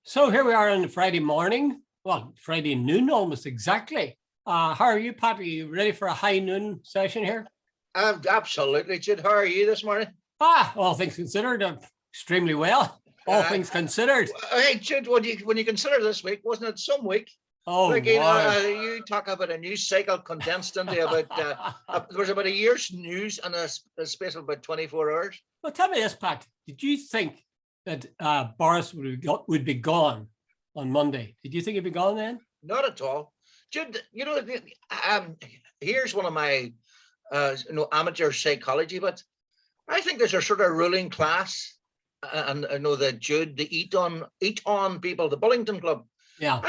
So here we are on Friday morning, well, Friday noon almost exactly. How are you, Pat? Are you ready for a high noon session here? Absolutely, Jude. How are you this morning? All things considered, extremely well. All things considered. Hey, Jude, when you consider this week, wasn't it some week? Oh, like wow. you talk about a news cycle condensed into about there was about a year's news in a space of about 24 hours. Well, tell me this, Pat. Did you think that Boris would be gone on Monday? Did you think he'd be gone then? Not at all, Jude. You know, here's one of my amateur psychology, but I think there's a sort of ruling class, and I know that Jude, the eat on people, the Bullington Club. Yeah.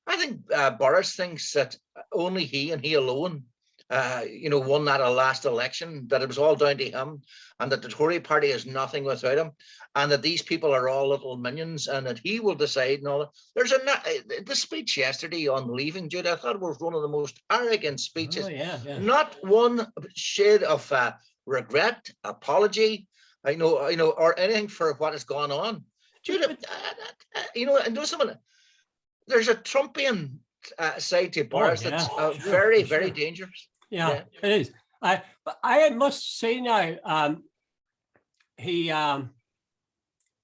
I think Boris thinks that only he and he alone, won that last election, that it was all down to him, and that the Tory party is nothing without him, and that these people are all little minions, and that he will decide. No, there's the speech yesterday on leaving, Jude, I thought was one of the most arrogant speeches. Oh, yeah. Not one shade of regret, apology, or anything for what has gone on. Jude, and do something. There's a Trumpian side to Boris that's very, very dangerous. Yeah, it is. But I must say now, he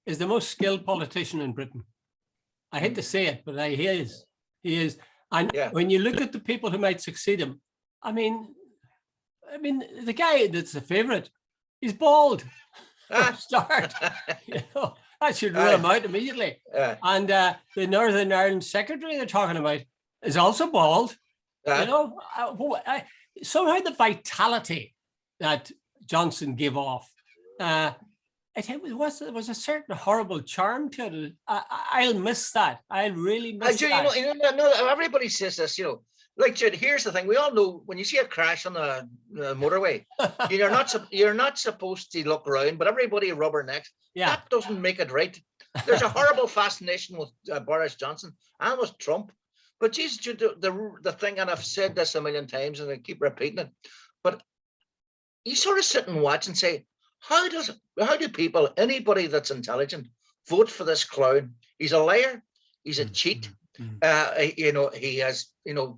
is the most skilled politician in Britain. I hate to say it, but he is. He is. And when you look at the people who might succeed him, I mean, the guy that's the favourite, he's bald. Start. That should rule him out immediately. And the Northern Ireland secretary they're talking about is also bald. Somehow the vitality that Johnson gave off, it was a certain horrible charm to it. I'll miss that. I'll really miss that. Everybody says this, Like, Jude, here's the thing. We all know when you see a crash on the motorway, you're not supposed to look around, but everybody rubbernecks. Yeah. That doesn't make it right. There's a horrible fascination with Boris Johnson and with Trump. But geez, Jude, the thing, and I've said this a million times and I keep repeating it, but you sort of sit and watch and say, how do people, anybody that's intelligent, vote for this clown? He's a liar. He's a cheat. He has,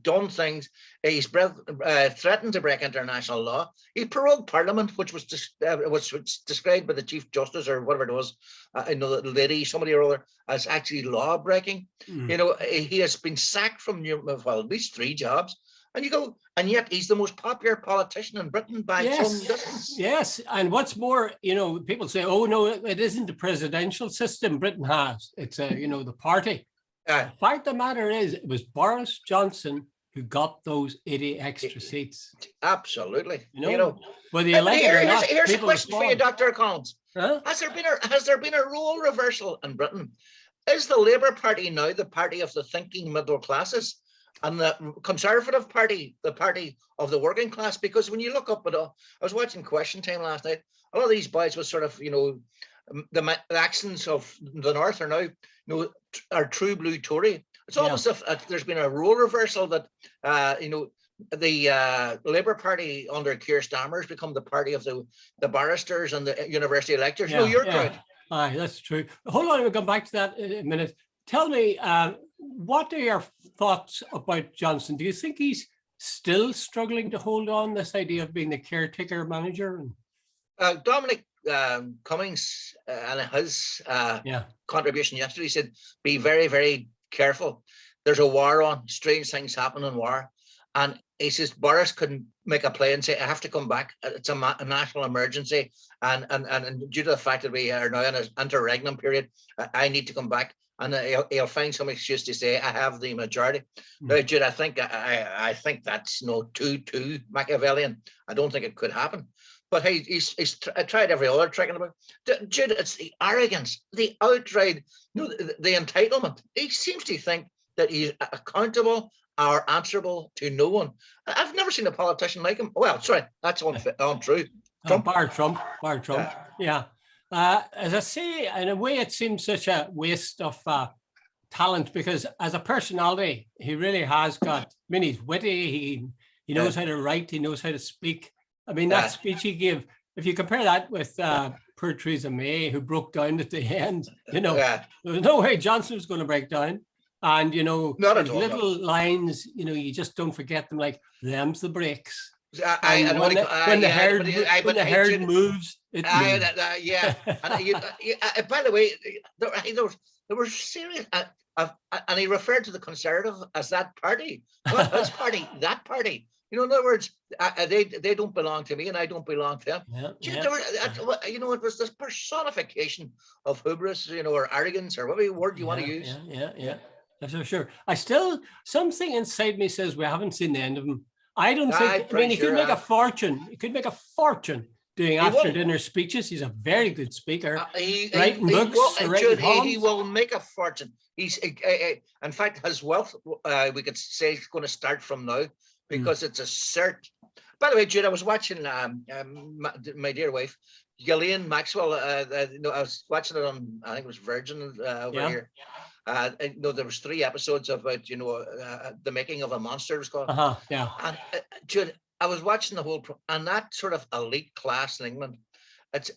done things. He's threatened to break international law. He prorogued Parliament, which was described by the Chief Justice or whatever it was, the lady, somebody or other, as actually law breaking. He has been sacked from at least 3 jobs. And you go, and yet he's the most popular politician in Britain by some distance. Yes, and what's more, people say, oh no, it isn't the presidential system Britain has. It's the party. The fact of the matter is, it was Boris Johnson who got those 80 extra seats. Absolutely. Whether you like it or not, here's a question for you, Dr. Collins. Huh? Has there been a role reversal in Britain? Is the Labour Party now the party of the thinking middle classes, and the Conservative Party the party of the working class? Because when you look up at all, I was watching Question Time last night. A lot of these boys was sort of, the accents of the North are now, are true blue Tory. It's almost as if there's been a role reversal that, the Labour Party under Keir Starmer has become the party of the barristers and the university lecturers. You're correct. Aye, that's true. Hold on, we'll come back to that in a minute. Tell me, what are your thoughts about Johnson? Do you think he's still struggling to hold on, this idea of being the caretaker manager? Dominic Cummings and his contribution yesterday said, be very, very careful. There's a war on, strange things happen in war. And he says, Boris couldn't make a play and say, I have to come back. It's a national emergency. And due to the fact that we are now in an interregnum period, I need to come back. And he'll find some excuse to say, I have the majority. Now, Jude, I think that's too Machiavellian. I don't think it could happen. But he's tried every other trick in the book. Jude, it's the arrogance, the outright, the entitlement. He seems to think that he's accountable or answerable to no one. I've never seen a politician like him. Well, sorry, that's untrue. Trump. Bar Trump. Yeah. As I say, in a way, it seems such a waste of talent, because as a personality, he really has got, he's witty, he knows how to write, he knows how to speak. That speech he gave if you compare that with poor Theresa May, who broke down at the end, there was no way Johnson was going to break down. And, not his little lines, you just don't forget them, like, them's the breaks. When the herd moves, it moves. Yeah. And by the way, there were serious, and he referred to the Conservative as that party, not his party, that party. In other words, they don't belong to me, and I don't belong to them. It was this personification of hubris, or arrogance, or whatever word you want to use. Yeah. That's for sure. Something inside me says we haven't seen the end of him. I don't think. He could make a fortune. He could make a fortune doing after dinner speeches. He's a very good speaker. Writing books. He will make a fortune. He's, in fact, his wealth, we could say, is going to start from now, because it's a cert. By the way, Jude, I was watching my dear wife, Ghislaine Maxwell. I was watching it on, I think it was Virgin over here. There was 3 episodes about the making of a monster, it was called. And Jude, I was watching the whole and that sort of elite class in England. It's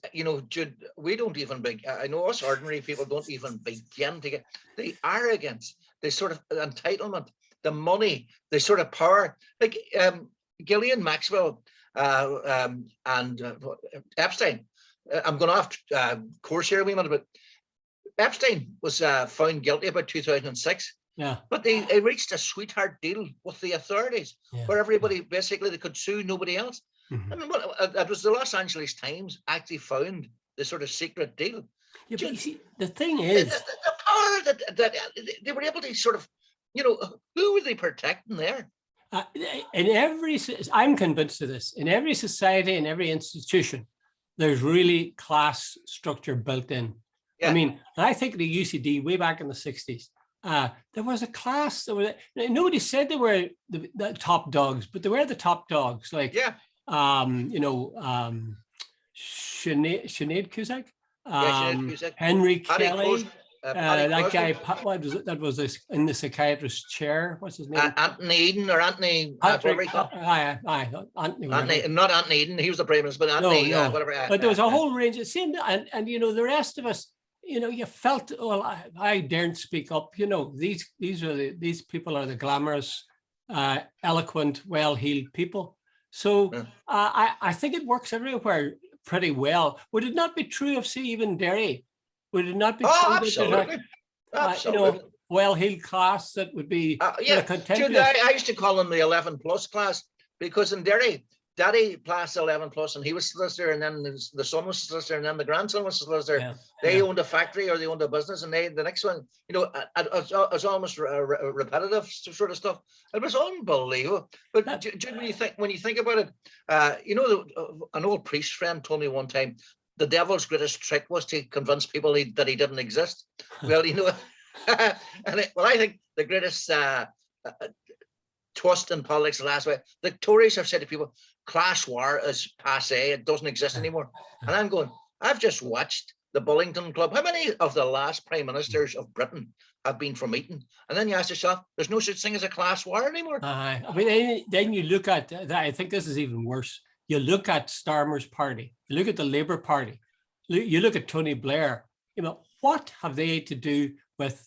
Jude, we don't even I know us ordinary people don't even begin to get the arrogance, the sort of entitlement, the money, the sort of power. Like Ghislaine Maxwell and Epstein. I'm going off course here a wee minute, but Epstein was found guilty about 2006. Yeah. But they reached a sweetheart deal with the authorities, where everybody basically they could sue nobody else. Mm-hmm. I mean, it was the Los Angeles Times actually found the sort of secret deal. Yeah, but you see, the thing is, the power that they were able to sort of, who were they protecting there? I'm convinced of this. In every society, in every institution, there's really class structure built in. Yeah. I mean, I think of the UCD way back in the 60s. There was a class. Nobody said they were the top dogs, but they were the top dogs. Like, Sinead Cusack, Henry Kelly, that guy. What was it? That was this in the psychiatrist's chair. What's his name? Anthony Eden or Anthony. Anthony. Not Anthony Eden. He was the Prime Minister, but Anthony. No. Whatever. But there was a whole range. It seemed, and the rest of us. You felt, well, I daren't speak up. These people are the glamorous, eloquent, well-heeled people. So I think it works everywhere pretty well. Would it not be true of, say, even Derry? Would it not be true? Absolutely. Well-heeled class that would be Jude, I used to call them the 11+ class, because in Derry, Daddy passed 11+, and he was solicitor, and then the son was solicitor, and then the grandson was solicitor. Yeah. They owned a factory or they owned a business, and the next one, it was almost repetitive sort of stuff. It was unbelievable. But when you think about it, an old priest friend told me one time, the devil's greatest trick was to convince people that he didn't exist. Well, I think the greatest twist in politics the last way, the Tories have said to people, class war is passé, it doesn't exist anymore. And I'm going, I've just watched the Bullingdon Club. How many of the last prime ministers of Britain have been from Eton? And then you ask yourself, there's no such thing as a class war anymore. I mean, then you look at that. I think this is even worse. You look at Starmer's party, you look at the Labour Party, you look at Tony Blair. What have they to do with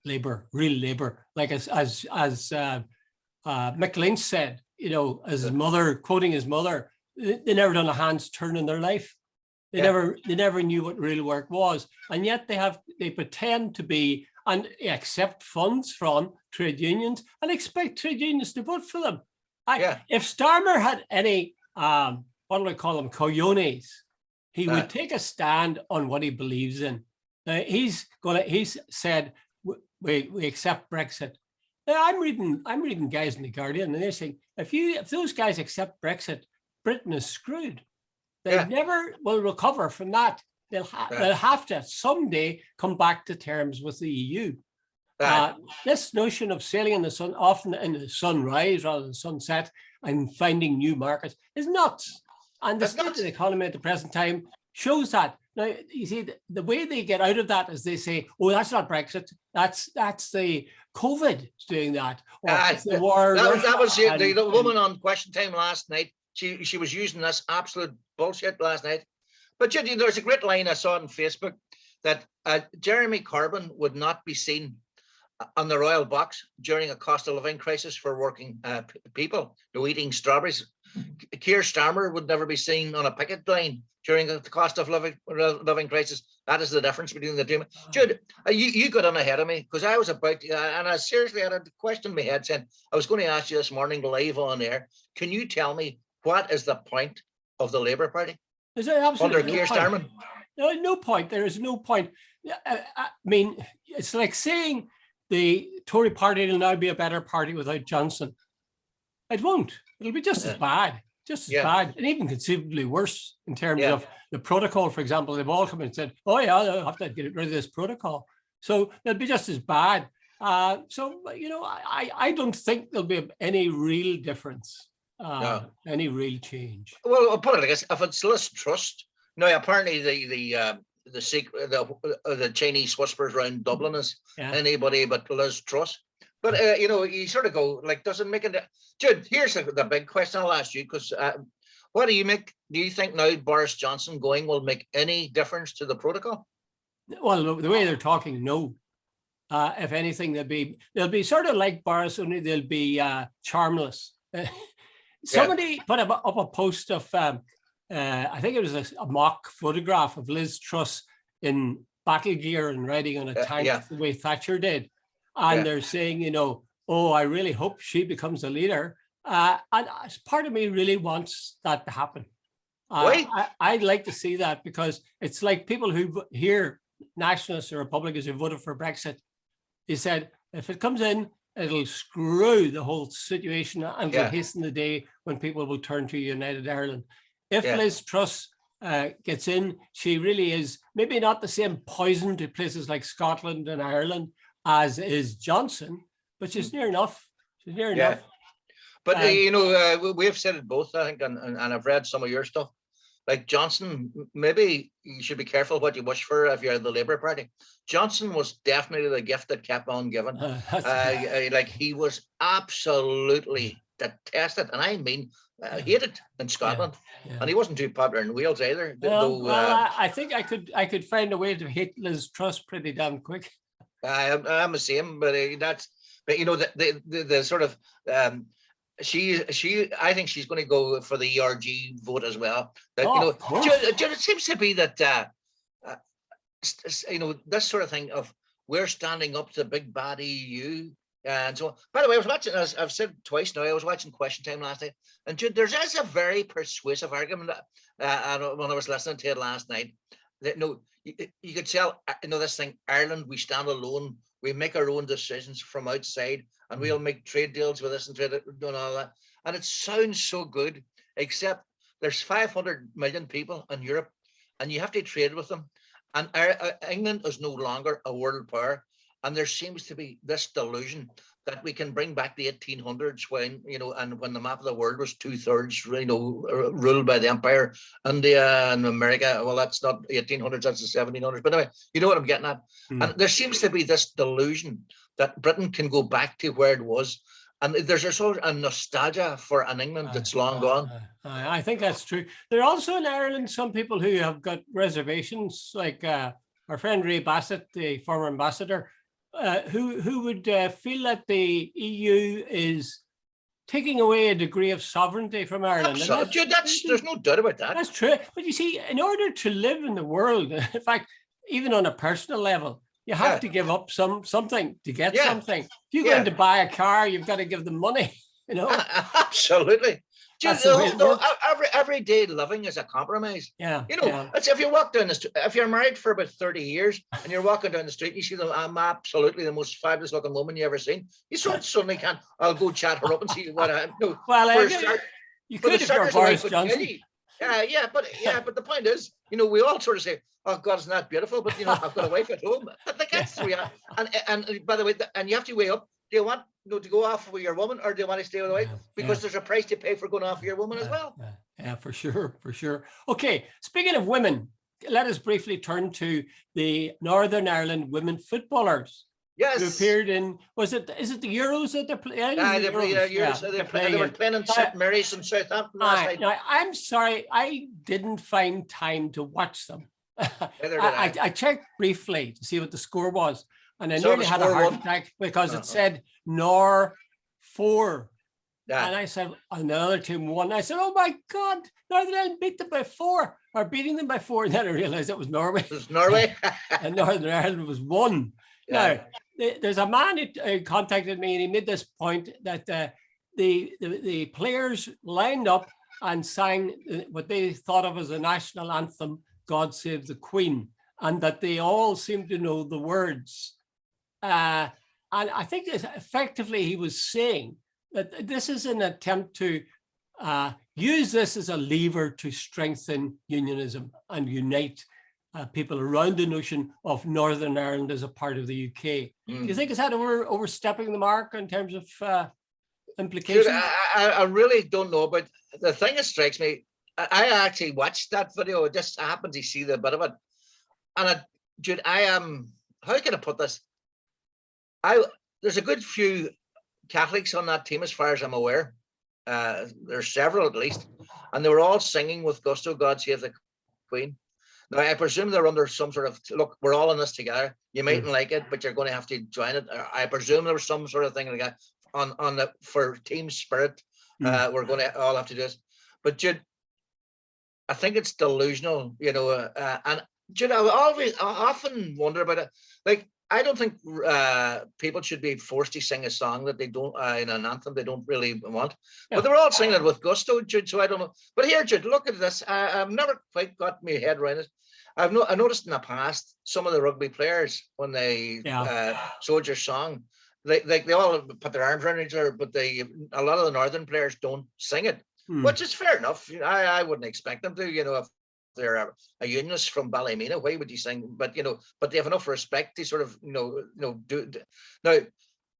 Labour, real Labour? Like as Mick Lynch said, as his mother, quoting his mother, they never done a hand's turn in their life. They never knew what real work was, and yet they pretend to be and accept funds from trade unions and expect trade unions to vote for them. If Starmer had any, what do I call them, cojones, he would take a stand on what he believes in. Now, he's said we accept Brexit. Now, I'm reading guys in the Guardian, and they're saying if those guys accept Brexit, Britain is screwed. They never will recover from that. They'll have to someday come back to terms with the EU. This notion of sailing in the sun, often in the sunrise rather than sunset, and finding new markets is nuts. And the state of the economy at the present time shows that. Now, you see, the way they get out of that is they say, "Oh, that's not Brexit. That's the COVID doing that." Or it's the war. That was the woman on Question Time last night. She was using this absolute bullshit last night. But there's a great line I saw on Facebook that Jeremy Corbyn would not be seen on the royal box during a cost of living crisis for working people eating strawberries. Keir Starmer would never be seen on a picket line during the cost of living crisis. That is the difference between the two. Jude, you got on ahead of me because I was about to, and I seriously had a question in my head saying, I was going to ask you this morning live on air. Can you tell me what is the point of the Labour Party? Is there absolutely under Keir Starmer? No point. There is no point. I mean, it's like saying the Tory party will now be a better party without Johnson. It won't. It'll be just as bad, and even conceivably worse in terms of the protocol. For example, they've all come and said, "Oh yeah, I'll have to get rid of this protocol." So they'll be just as bad. So I don't think there'll be any real difference, any real change. Well, I'll put it like this: if it's Liz Truss, now apparently the secret, the Chinese whispers around Dublin is anybody but Liz Truss. But you sort of go like, does it make it? Jude, here's the big question I'll ask you, because what do you think now Boris Johnson going will make any difference to the protocol? Well, the way they're talking, no. If anything, they'll be sort of like Boris, only they'll be charmless. Somebody put up a post of I think it was a mock photograph of Liz Truss in battle gear and riding on a tank the way Thatcher did. And they're saying, oh, I really hope she becomes a leader. And part of me really wants that to happen. I'd like to see that, because it's like people who hear nationalists or Republicans who voted for Brexit. They said, if it comes in, it'll screw the whole situation and will hasten the day when people will turn to United Ireland. If Liz Truss gets in, she really is maybe not the same poison to places like Scotland and Ireland as is Johnson, but she's near enough. She's near enough. But we have said it both, I think, and I've read some of your stuff. Like Johnson, maybe you should be careful what you wish for if you're the Labour Party. Johnson was definitely the gift that kept on giving. Like he was absolutely detested, and I mean hated in Scotland, and he wasn't too popular in Wales either. I think I could find a way to hate Liz Truss pretty damn quick. I'm the same, but the sort of she I think she's going to go for the ERG vote as well. It seems to be that this sort of thing of we're standing up to the big bad EU and so on. By the way, I was watching, as I've said twice now, I was watching Question Time last night, and there's a very persuasive argument when I was listening to it last night that you could tell this thing, Ireland, we stand alone, we make our own decisions from outside, and we'll make trade deals with this and trade and all that. And it sounds so good, except there's 500 million people in Europe, and you have to trade with them. And England is no longer a world power. And there seems to be this delusion that we can bring back the 1800s when, and when the map of the world was 2/3, ruled by the empire, India and America. Well, that's not the 1800s, that's the 1700s. But anyway, you know what I'm getting at. And there seems to be this delusion that Britain can go back to where it was. And there's a sort of a nostalgia for an England that's long gone. I think that's true. There are also in Ireland some people who have got reservations, like our friend Ray Bassett, the former ambassador, who would feel that the EU is taking away a degree of sovereignty from Ireland. There's no doubt about that. That's true. But you see, in order to live in the world, in fact, even on a personal level, you have to give up something to get something. If you're going to buy a car, you've got to give them money. Absolutely. Everyday living is a compromise. If you walk down the street, if you're married for about 30 years and you're walking down the street and you see I'm absolutely the most fabulous looking woman you ever seen, you suddenly can't. I'll go chat her up and see what I know. Well, you could if you're Boris Johnson. But the point is, we all sort of say, "Oh God, isn't that beautiful?" But I've got a wife at home. But that's the reality. And by the way, and you have to weigh up. Do you want to go off with your woman, or do you want to stay with the wife? Because there's a price to pay for going off with your woman as well. Yeah, for sure. Okay, speaking of women, let us briefly turn to the Northern Ireland women footballers. Yes. who appeared in, is it the Euros that they're playing? Yeah, they were playing in St. Mary's in Southampton last night. Now, I'm sorry, I didn't find time to watch them. I checked briefly to see what the score was, and I nearly had a heart attack because it said Nor 4. Yeah. And I said, and the other team won. I said, oh my God, Northern Ireland beat them by 4, or beating them by 4. And then I realized it was Norway. It was Norway. And Northern Ireland was 1. Yeah. Now, there's a man who contacted me, and he made this point that the players lined up and sang what they thought of as a national anthem, God Save the Queen, and that they all seemed to know the words. And I think effectively he was saying that this is an attempt to use this as a lever to strengthen unionism and unite people around the notion of Northern Ireland as a part of the UK. Do you think is that overstepping the mark in terms of implications? I really don't know, but the thing that strikes me, I actually watched that video. It just happened to see the bit of it. And Jude, I am, how can I put this? There's a good few Catholics on that team, as far as I'm aware. There's several at least, and they were all singing with gusto, God Save the Queen. Now, I presume they're under some sort of, look, we're all in this together. You mightn't like it, but you're going to have to join it. I presume there was some sort of thing like that for team spirit. We're going to all have to do this. But Jude, I think it's delusional, and Jude, I often wonder about it. Like, I don't think people should be forced to sing a song that they don't, in an anthem they don't really want. Yeah. But they were all singing it with gusto, Jude, so I don't know. But here, Jude, look at this. I've never quite got my head around it. I noticed in the past, some of the rugby players, when they Soldier Song, they all put their arms around each other, but a lot of the Northern players don't sing it, which is fair enough. I wouldn't expect them to, if they're a unionist from Ballymena, why would you sing? But but they have enough respect to sort of do. Now,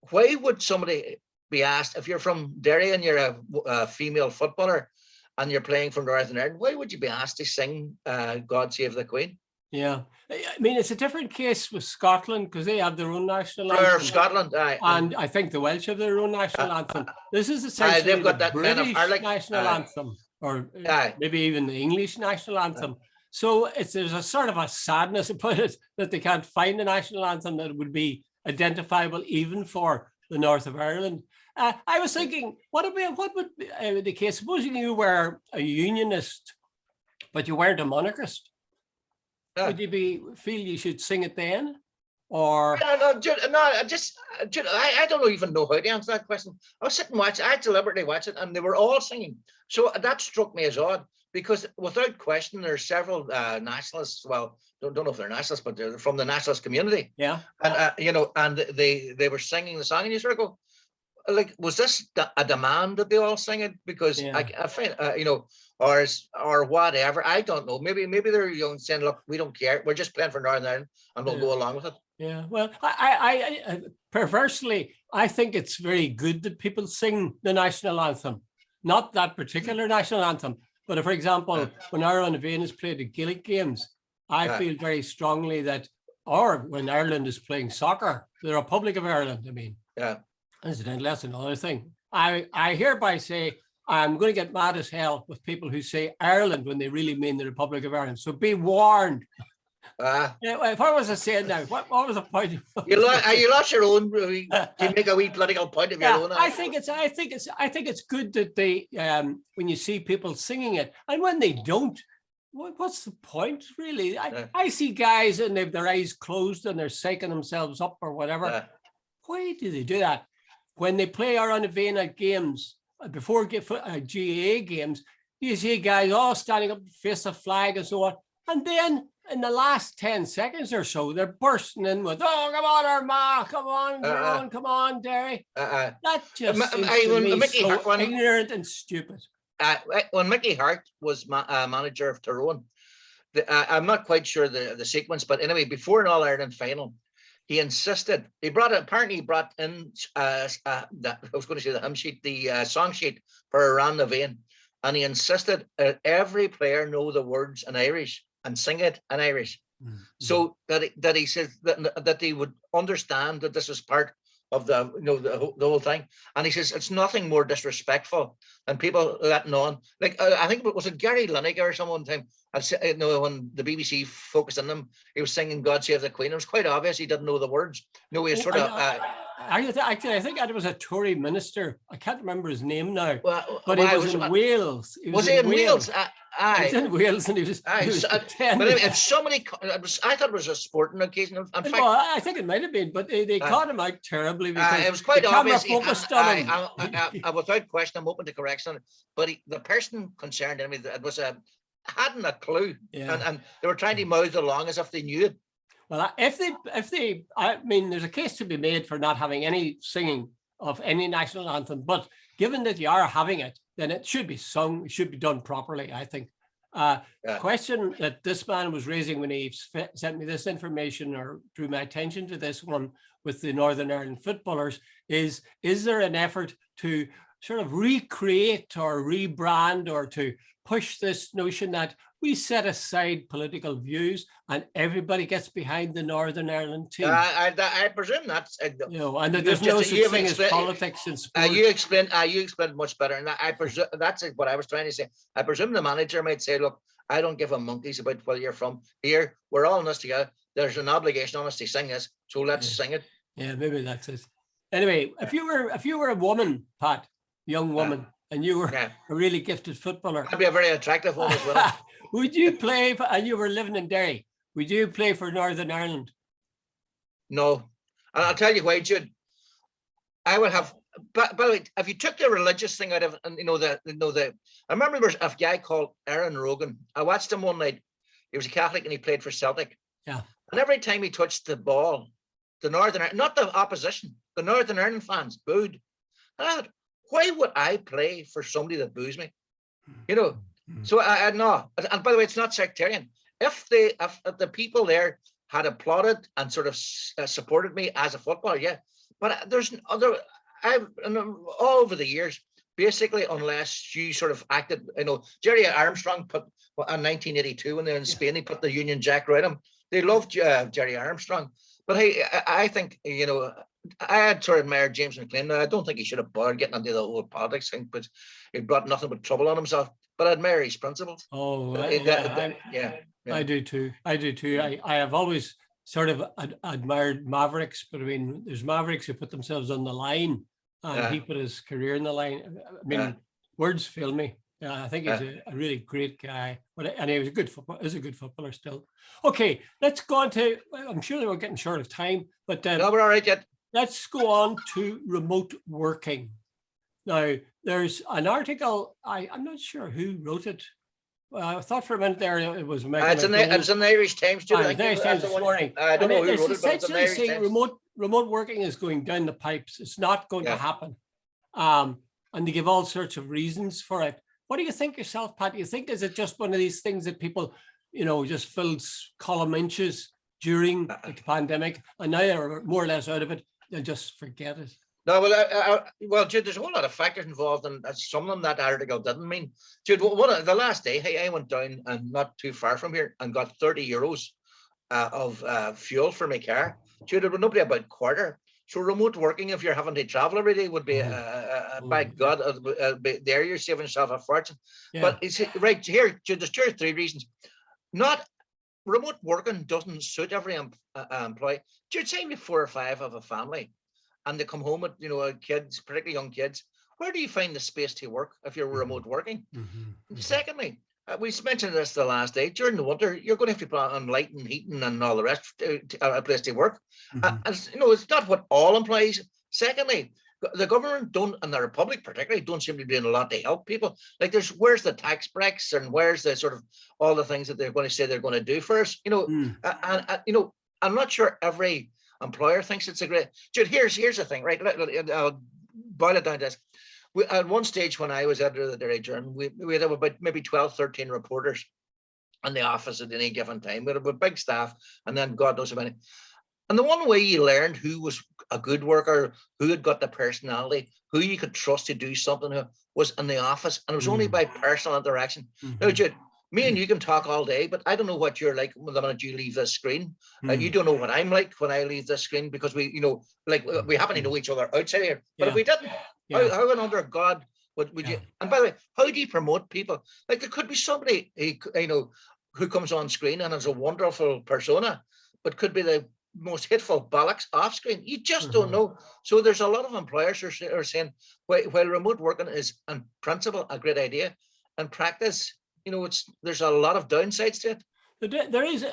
why would somebody be asked, if you're from Derry and you're a female footballer and you're playing for Northern Ireland, why would you be asked to sing God Save the Queen? Yeah, I mean, it's a different case with Scotland because they have their own national anthem. Scotland, and I think the Welsh have their own national anthem. This is essentially they've got that British national anthem, or maybe even the English national anthem. So there's a sort of a sadness about it that they can't find a national anthem that would be identifiable even for the north of Ireland. I was thinking, what would be the case? Supposing you were a unionist, but you weren't a monarchist. Would you feel you should sing it then, or? I don't even know how to answer that question. I was sitting watching. I deliberately watched it, and they were all singing. So that struck me as odd because, without question, there's several nationalists. Well, don't know if they're nationalists, but they're from the nationalist community. Yeah. And and they were singing the song, and you sort of go, like, was this a demand that they all sing it? Because I find, or whatever. I don't know. Maybe they're saying, look, we don't care. We're just playing for Northern Ireland, and we'll go along with it. Yeah. Well, I perversely, I think it's very good that people sing the national anthem, not that particular national anthem. But for example, when Ireland Venus played the Gaelic games, I feel very strongly that, or when Ireland is playing soccer, the Republic of Ireland, I mean. Yeah. Incidentally, that's another thing. I hereby say I'm going to get mad as hell with people who say Ireland when they really mean the Republic of Ireland. So be warned. If I was to say it now, what was the point? You lost your own. You make a wee political point of your own. I think it's good that they when you see people singing it, and when they don't, what's the point really? I see guys and they've their eyes closed and they're psyching themselves up or whatever. Why do they do that? When they play our Unavena games, before GAA games, you see guys all standing up, face the flag and so on. And then in the last 10 seconds or so, they're bursting in with, oh, come on, Armagh, come on, come on, Derry. That just seems to me so ignorant and stupid. When Mickey Hart was manager of Tyrone, I'm not quite sure the sequence, but anyway, before an All-Ireland final, he insisted, he brought in I was going to say the hymn sheet, the song sheet for Around the Vein. And he insisted every player know the words in Irish and sing it in Irish. So that he says that they would understand that this is part of the the whole thing. And he says it's nothing more disrespectful than people letting on. Like I think was it Gary Lineker or someone time, when the BBC focused on him, he was singing "God Save the Queen." It was quite obvious he didn't know the words. He was sort of. Actually, I think that was a Tory minister. I can't remember his name now. But he was in Wales. Was he in Wales? He was in Wales, and he was but it's so many. I thought it was a sporting occasion. In fact, well, I think it might have been, but they caught him out terribly because it was quite the obvious. camera focused on him. I, without question, I'm open to correction. But the person concerned, I mean, it was hadn't a clue, and they were trying to mouth along as if they knew it. Well, I mean, there's a case to be made for not having any singing of any national anthem, but given that you are having it, then it should be sung, it should be done properly, I think. Question that this man was raising when he sent me this information or drew my attention to this one with the Northern Ireland footballers is there an effort to sort of recreate or rebrand or to push this notion that we set aside political views and everybody gets behind the Northern Ireland team? I presume that's and that there's no such thing as politics in sport. You explained much better, and I presume that's what I was trying to say. I presume the manager might say, "Look, I don't give a monkeys about where you're from. Here, we're all in this together. There's an obligation on us to sing this, so let's sing it." Yeah, maybe that's it. Anyway, if you were a woman, Pat, young woman, and you were a really gifted footballer, I'd be a very attractive one as well. Would you play, and you were living in Derry, would you play for Northern Ireland? No. And I'll tell you why, Jude. I would have, by the way, if you took the religious thing out of, and I remember there was a guy called Aaron Rogan. I watched him one night. He was a Catholic and he played for Celtic. Yeah. And every time he touched the ball, the Northern, not the opposition, the Northern Ireland fans booed. And I thought, why would I play for somebody that boos me? So I no, and by the way, it's not sectarian. If the people there had applauded and sort of supported me as a footballer, but there's other. All over the years, basically, unless you sort of acted, Jerry Armstrong put in 1982 when they were in Spain, he put the Union Jack right him. They loved Jerry Armstrong, but hey, I think I had sort of admired James McLean. Now, I don't think he should have bothered getting into the old politics thing, but he brought nothing but trouble on himself. But I admire his principles. Oh, I do too. I have always sort of admired Mavericks, but I mean, there's Mavericks who put themselves on the line, and he put his career in the line. I mean, words fail me. I think he's a really great guy, and he was a good footballer. Is a good footballer still. Okay, let's go on to. I'm sure they were getting short of time, but no, we're all right yet. Let's go on to remote working. Now, there's an article, I'm not sure who wrote it. I thought for a minute there it was Megan. It's an Irish Times. It's an Irish Times this morning. I don't know who wrote it, but it's essentially saying remote working is going down the pipes. It's not going to happen. And they give all sorts of reasons for it. What do you think yourself, Pat? Do you think, is it just one of these things that people, just filled column inches during the pandemic, and now they're more or less out of it, they'll just forget it? No, well, Jude, there's a whole lot of factors involved, and some of them that article didn't mean. Jude, the last day, I went down and not too far from here and got 30 euros of fuel for my car. Jude, it would not be about a quarter. So remote working, if you're having to travel every day, would be, by God, there you're saving yourself a fortune. Yeah. But it's right here, Jude, there's 2 or 3 reasons. Remote working doesn't suit every employee. Jude, say me 4 or 5 of a family, and they come home with kids, particularly young kids. Where do you find the space to work if you're remote working? Secondly, we mentioned this the last day. During the winter, you're going to have to put on light and heating and all the rest a place to work. It's not what all employees. Secondly, the government and the Republic particularly don't seem to be doing a lot to help people. Like where's the tax breaks and where's the sort of all the things that they're going to say they're going to do for us? I'm not sure every employer thinks it's a great. Jude, here's the thing, right? I'll boil it down to this. At one stage when I was editor of the Derry Journal, we had about maybe 12, 13 reporters in the office at any given time. We had a big staff, and then God knows how many. And the one way you learned who was a good worker, who had got the personality, who you could trust to do something was in the office, and it was only by personal interaction. Now, Jude, Me and you can talk all day, but I don't know what you're like the minute you leave this screen. You don't know what I'm like when I leave this screen, because we, like we happen to know each other outside here. But if we didn't, how under God would you? And by the way, how do you promote people? Like there could be somebody who comes on screen and is a wonderful persona, but could be the most hateful bollocks off screen. You just don't know. So there's a lot of employers who are saying, while remote working is in principle a great idea, in practice, there's a lot of downsides to it. There is,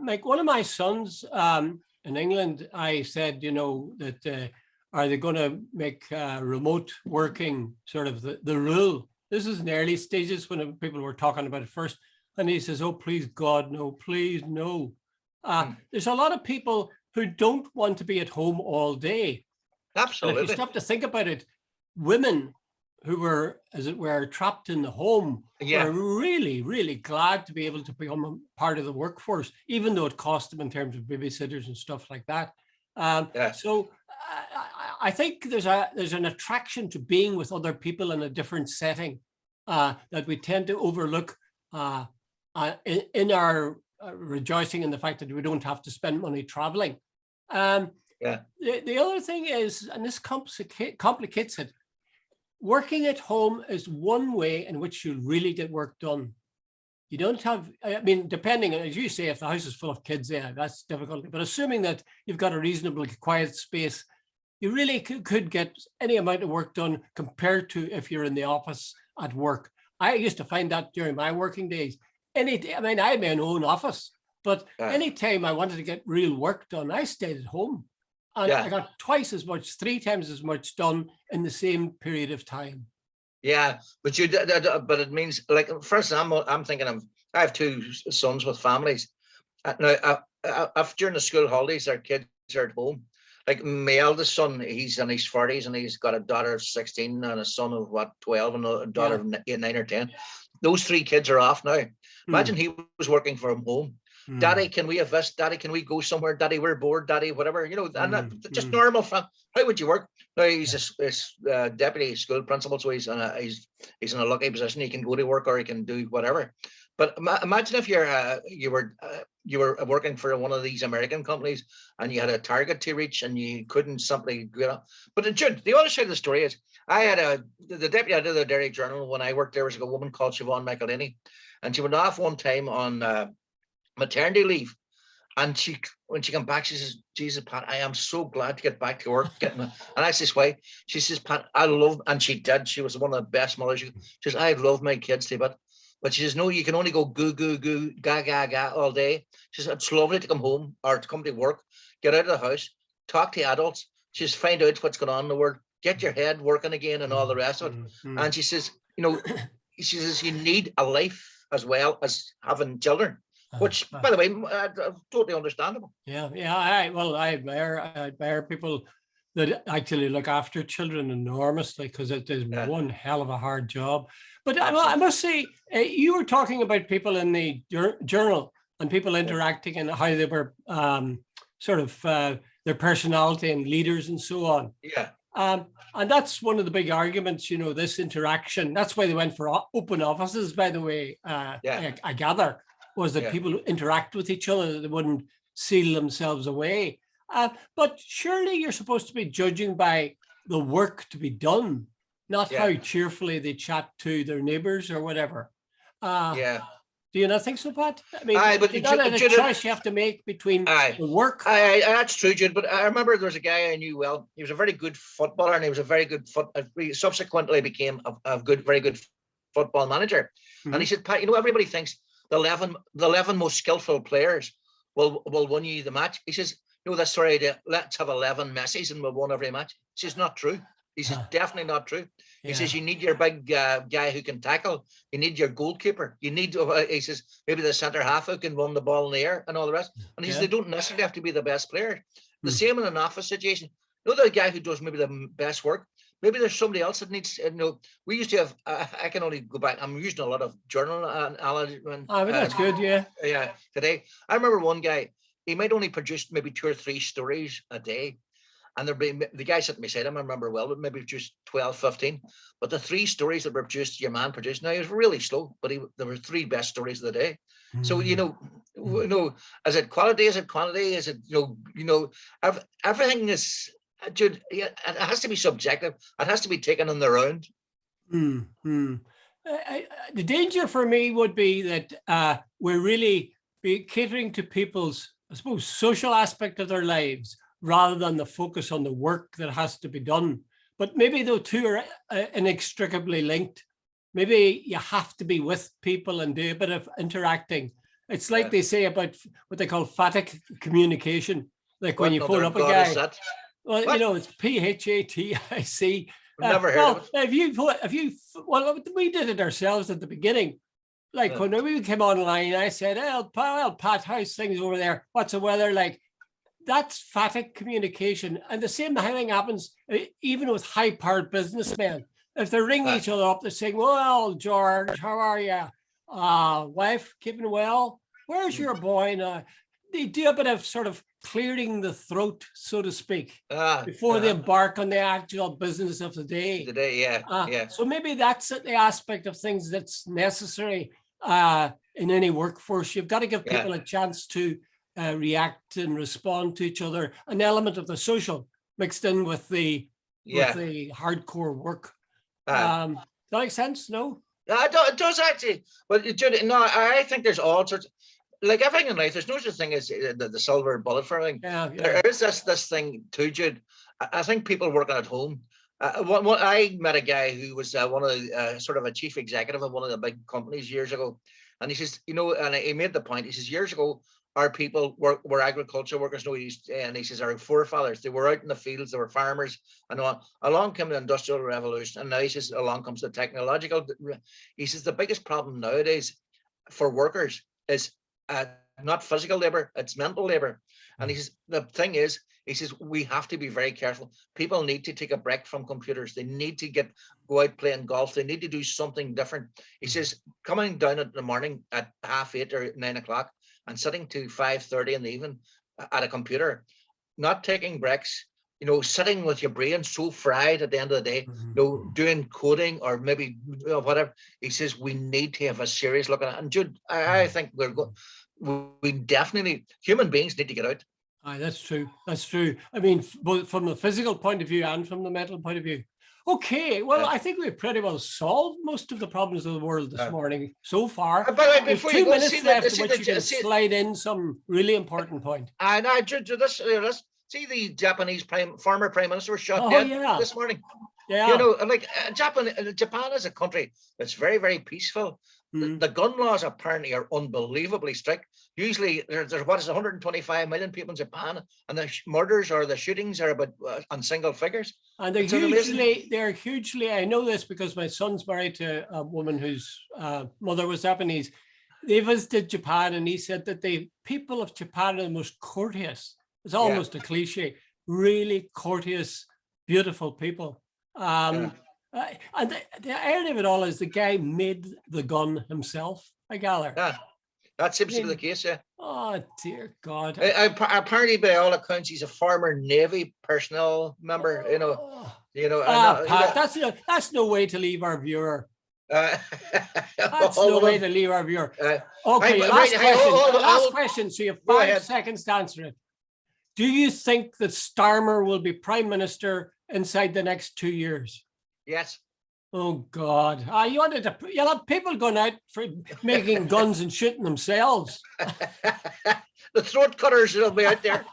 like one of my sons in England, I said, that are they going to make remote working sort of the rule? This is in the early stages when people were talking about it first. And he says, oh, please, God, no, please, no. There's a lot of people who don't want to be at home all day. Absolutely. And if you stop to think about it, women who were, as it were, trapped in the home were really, really glad to be able to become a part of the workforce, even though it cost them in terms of babysitters and stuff like that. So I think there's an attraction to being with other people in a different setting that we tend to overlook in our rejoicing in the fact that we don't have to spend money traveling. The other thing is, and this complicates it, working at home is one way in which you really get work done. You don't have, I mean, depending, as you say, if the house is full of kids, that's difficult. But assuming that you've got a reasonably quiet space, you really could get any amount of work done compared to if you're in the office at work. I used to find that during my working days. I mean, I had my own office, but anytime I wanted to get real work done, I stayed at home. And I got twice as much, 3 times as much done in the same period of time. Yeah, but but it means, like, for example, I'm thinking I have 2 sons with families. Now, during the school holidays, their kids are at home. Like my eldest son, he's in his 40s and he's got a daughter of 16 and a son of 12 and a daughter of 9 or 10. Those 3 kids are off now. Imagine he was working from home. Daddy, can we invest? Daddy, can we go somewhere? Daddy, we're bored. Daddy, whatever, and just normal fun. How would you work? Now he's a deputy school principal, so he's in a lucky position. He can go to work or he can do whatever. But imagine if you were working for one of these American companies and you had a target to reach and you couldn't simply get up. But Jude, the other side of the story is, I had the deputy editor of the Dairy Journal when I worked there was a woman called Siobhan Michaelini, and she went off one time on maternity leave, and when she came back, she says, Jesus, Pat, I am so glad to get back to work. And I says, why? She says, Pat, I love, and she did, she was one of the best mothers. She says, I love my kids to bit. But she says, no, you can only go goo, goo, goo, ga, ga, ga all day. She says, it's lovely to come home or to come to work, get out of the house, talk to adults. She says, find out what's going on in the world, get your head working again and all the rest of it. And she says, she says, you need a life as well as having children. Which, by the way, totally understandable. I admire people that actually look after children enormously, because it is one hell of a hard job. But I must say, you were talking about people in the journal and people interacting and how they were sort of their personality and leaders and so on. And that's one of the big arguments, this interaction. That's why they went for open offices, by the way, I gather. Was that people interact with each other, they wouldn't seal themselves away. But surely you're supposed to be judging by the work to be done, not how cheerfully they chat to their neighbours or whatever. Do you not think so, Pat? I mean, but it's not a choice you have to make between the work. That's true, Jude. But I remember there was a guy I knew well. He was a very good footballer, and he was a very good he subsequently became a very good football manager. And he said, Pat, everybody thinks the 11 most skillful players will win you the match. He says, that's sorry, let's have 11 Messis and we'll win every match. He says, not true. He says, definitely not true. He says, you need your big guy who can tackle. You need your goalkeeper. You need, he says, maybe the centre half who can run the ball in the air and all the rest. And he says, they don't necessarily have to be the best player. The same in an office situation. The guy who does maybe the best work, maybe there's somebody else that needs, we used to have, I can only go back, I'm using a lot of journal analogy. But that's good, today. I remember one guy, he might only produce maybe 2 or 3 stories a day. and the guy sitting beside him, I remember well, but maybe just 12, 15. But the 3 stories that were produced, your man produced. Now, he was really slow, but there were 3 best stories of the day. So, is it quality? Is it quantity? Is it, everything is, Jude, it has to be subjective. It has to be taken on the round. The danger for me would be that we're really catering to people's, I suppose, social aspect of their lives rather than the focus on the work that has to be done. But maybe the two are inextricably linked. Maybe you have to be with people and do a bit of interacting. It's like they say about what they call phatic communication. Like when you phone up a guy. Well, it's PHATIC. Never heard of it. We did it ourselves at the beginning. Like when we came online, I said, Pat, how's things over there? What's the weather like? That's phatic communication. And the same thing happens even with high-powered businessmen. If they're ringing each other up, they're saying, well, George, how are you? Wife, keeping well? Where's your boy? Now, they do a bit of sort of clearing the throat, so to speak, before they embark on the actual business of the day. So maybe that's the aspect of things that's necessary in any workforce. You've got to give people a chance to react and respond to each other. An element of the social mixed in with the hardcore work. Does that make sense? No? It does actually. But I think there's all sorts. Like everything in life, there's no such thing as the silver bullet for everything. There is this thing too, Jude. I think people working at home. I met a guy who was one of the sort of a chief executive of one of the big companies years ago, and he says, and he made the point. He says years ago, our people were agriculture workers. And he says our forefathers, they were out in the fields, they were farmers, and on. Along came the Industrial Revolution, and now he says along comes the technological. He says the biggest problem nowadays for workers is not physical labor, it's mental labor. And he says the thing is, he says we have to be very careful. People need to take a break from computers. They need to go out playing golf. They need to do something different. He says coming down in the morning at 8:30 or 9 o'clock and sitting to 5:30 in the evening at a computer, not taking breaks, sitting with your brain so fried at the end of the day, doing coding or maybe whatever. He says we need to have a serious look at it. And Jude, I think we definitely, human beings need to get out. That's true. That's true. I mean, both from the physical point of view and from the mental point of view. Okay, well, I think we've pretty well solved most of the problems of the world this morning so far. By the way, before 2 minutes left in which you can slide in some really important point. And I Jude, this see the Japanese former prime minister was shot dead this morning. Yeah. Japan is a country that's very, very peaceful. The gun laws apparently are unbelievably strict. Usually there's 125 million people in Japan, and the murders or the shootings are about on single figures. And they're hugely, I know this because my son's married to a woman whose mother was Japanese. They visited Japan, and he said that the people of Japan are the most courteous. It's almost a cliche, really courteous, beautiful people. And the irony of it all is the guy made the gun himself, I gather. That seems to be the case, Oh, dear God. Apparently, by all accounts, he's a former Navy personnel member, Pat, that's no way to leave our viewer. That's no way to leave our viewer. Okay, last question. So you have 5 seconds to answer it. Do you think that Starmer will be Prime Minister inside the next 2 years? Yes. Oh God! You'll have people going out for making guns and shooting themselves. The throat cutters will be out there.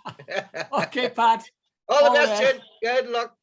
Okay, Pat. All the best, Jude. Good luck.